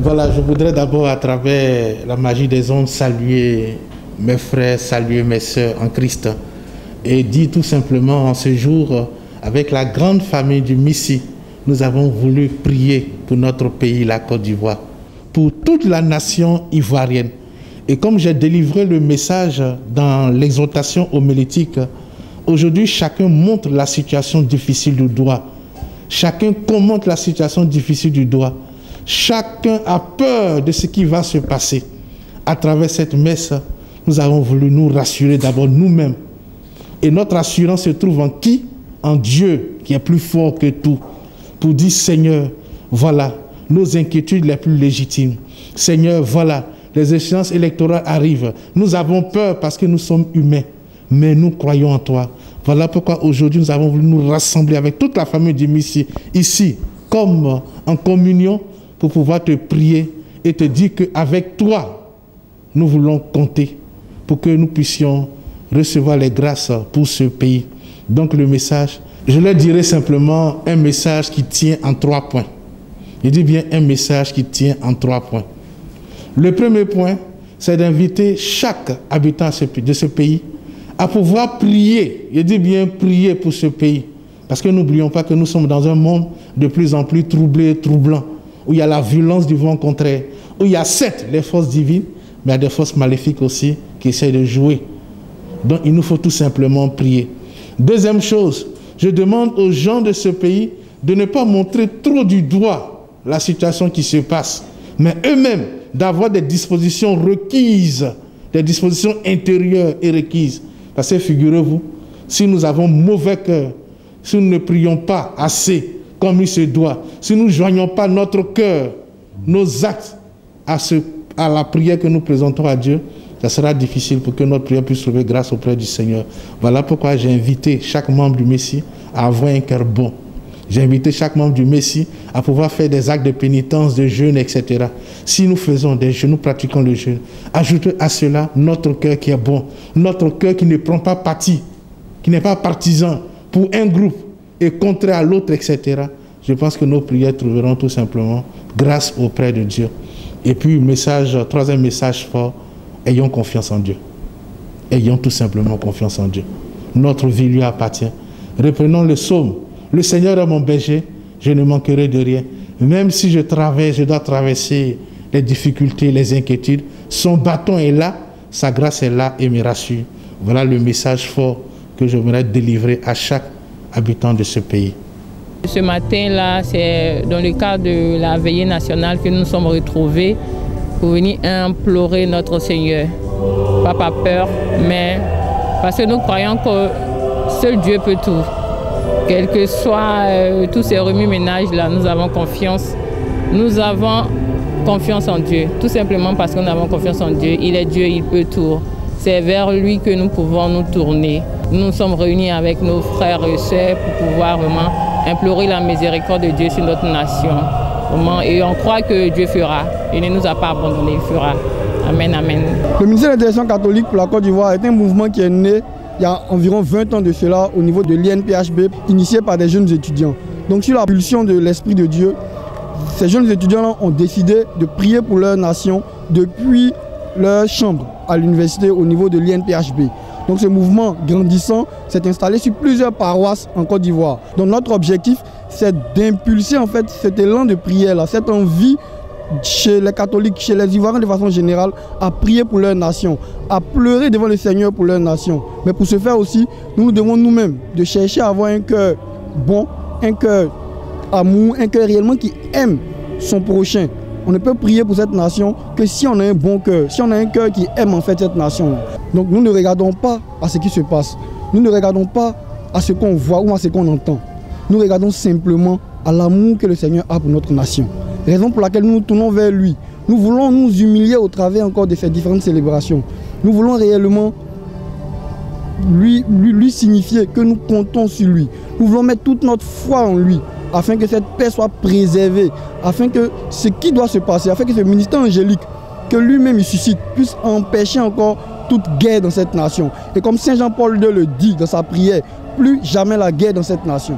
Voilà, je voudrais d'abord, à travers la magie des ondes, saluer mes frères, saluer mes sœurs en Christ et dire tout simplement en ce jour, avec la grande famille du Missi, nous avons voulu prier pour notre pays, la Côte d'Ivoire, pour toute la nation ivoirienne. Et comme j'ai délivré le message dans l'exhortation homilétique, aujourd'hui chacun montre la situation difficile du doigt. Chacun commente la situation difficile du doigt. Chacun a peur de ce qui va se passer. À travers cette messe, nous avons voulu nous rassurer d'abord nous-mêmes. Et notre assurance se trouve en qui? En Dieu, qui est plus fort que tout. Pour dire, Seigneur, voilà nos inquiétudes les plus légitimes. Seigneur, voilà, les échéances électorales arrivent. Nous avons peur parce que nous sommes humains, mais nous croyons en toi. Voilà pourquoi aujourd'hui nous avons voulu nous rassembler avec toute la famille du Missi, ici, comme en communion, pour pouvoir te prier et te dire qu'avec toi, nous voulons compter pour que nous puissions recevoir les grâces pour ce pays. Donc le message, je leur dirai simplement un message qui tient en 3 points. Je dis bien un message qui tient en 3 points. Le premier point, c'est d'inviter chaque habitant de ce pays à pouvoir prier. Je dis bien prier pour ce pays. Parce que n'oublions pas que nous sommes dans un monde de plus en plus troublé et troublant, où il y a la violence du vent contraire, où il y a certes les forces divines, mais il y a des forces maléfiques aussi qui essaient de jouer. Donc il nous faut tout simplement prier. Deuxième chose, je demande aux gens de ce pays de ne pas montrer trop du doigt la situation qui se passe, mais eux-mêmes d'avoir des dispositions requises, des dispositions intérieures et requises. Parce que figurez-vous, si nous avons mauvais cœur, si nous ne prions pas assez comme il se doit, si nous ne joignons pas notre cœur, nos actes à la prière que nous présentons à Dieu, ça sera difficile pour que notre prière puisse trouver grâce auprès du Seigneur. Voilà pourquoi j'ai invité chaque membre du Messie à avoir un cœur bon. J'ai invité chaque membre du Messie à pouvoir faire des actes de pénitence, de jeûne, etc. Si nous faisons des jeûnes, nous pratiquons le jeûne, ajoutez à cela notre cœur qui est bon, notre cœur qui ne prend pas parti, qui n'est pas partisan pour un groupe et contraire à l'autre, etc. Je pense que nos prières trouveront tout simplement grâce auprès de Dieu. Et puis, troisième message fort, ayons confiance en Dieu. Ayons tout simplement confiance en Dieu. Notre vie lui appartient. Reprenons le psaume. Le Seigneur est mon berger, je ne manquerai de rien. Même si je dois traverser les difficultés, les inquiétudes, son bâton est là, sa grâce est là et me rassure. Voilà le message fort que je voudrais délivrer à chaque habitant de ce pays. Ce matin-là, c'est dans le cadre de la veillée nationale que nous nous sommes retrouvés pour venir implorer notre Seigneur. Pas par peur, mais parce que nous croyons que seul Dieu peut tout. Quels que soient tous ces remue-ménages-là, nous avons confiance. Nous avons confiance en Dieu. Tout simplement parce que nous avons confiance en Dieu. Il est Dieu, il peut tout. C'est vers lui que nous pouvons nous tourner. Nous nous sommes réunis avec nos frères et sœurs pour pouvoir vraiment implorer la miséricorde de Dieu sur notre nation. Et on croit que Dieu fera. Il ne nous a pas abandonnés, il fera. Amen, amen. Le ministère de l'Intercession catholique pour la Côte d'Ivoire est un mouvement qui est né il y a environ 20 ans de cela au niveau de l'INPHB, initié par des jeunes étudiants. Donc sur la pulsion de l'Esprit de Dieu, ces jeunes étudiants ont décidé de prier pour leur nation depuis leur chambre à l'université au niveau de l'INPHB. Donc ce mouvement grandissant s'est installé sur plusieurs paroisses en Côte d'Ivoire. Donc notre objectif, c'est d'impulser en fait cet élan de prière, cette envie chez les catholiques, chez les Ivoiriens de façon générale, à prier pour leur nation, à pleurer devant le Seigneur pour leur nation. Mais pour ce faire aussi, nous devons nous-mêmes de chercher à avoir un cœur bon, un cœur amour, un cœur réellement qui aime son prochain. On ne peut prier pour cette nation que si on a un bon cœur, si on a un cœur qui aime en fait cette nation. Donc nous ne regardons pas à ce qui se passe, nous ne regardons pas à ce qu'on voit ou à ce qu'on entend. Nous regardons simplement à l'amour que le Seigneur a pour notre nation. Raison pour laquelle nous nous tournons vers lui. Nous voulons nous humilier au travers encore de ces différentes célébrations. Nous voulons réellement lui signifier que nous comptons sur lui. Nous voulons mettre toute notre foi en lui, afin que cette paix soit préservée, afin que ce qui doit se passer, afin que ce ministère angélique que lui-même il suscite puisse empêcher encore toute guerre dans cette nation. Et comme Saint Jean-Paul II le dit dans sa prière, plus jamais la guerre dans cette nation.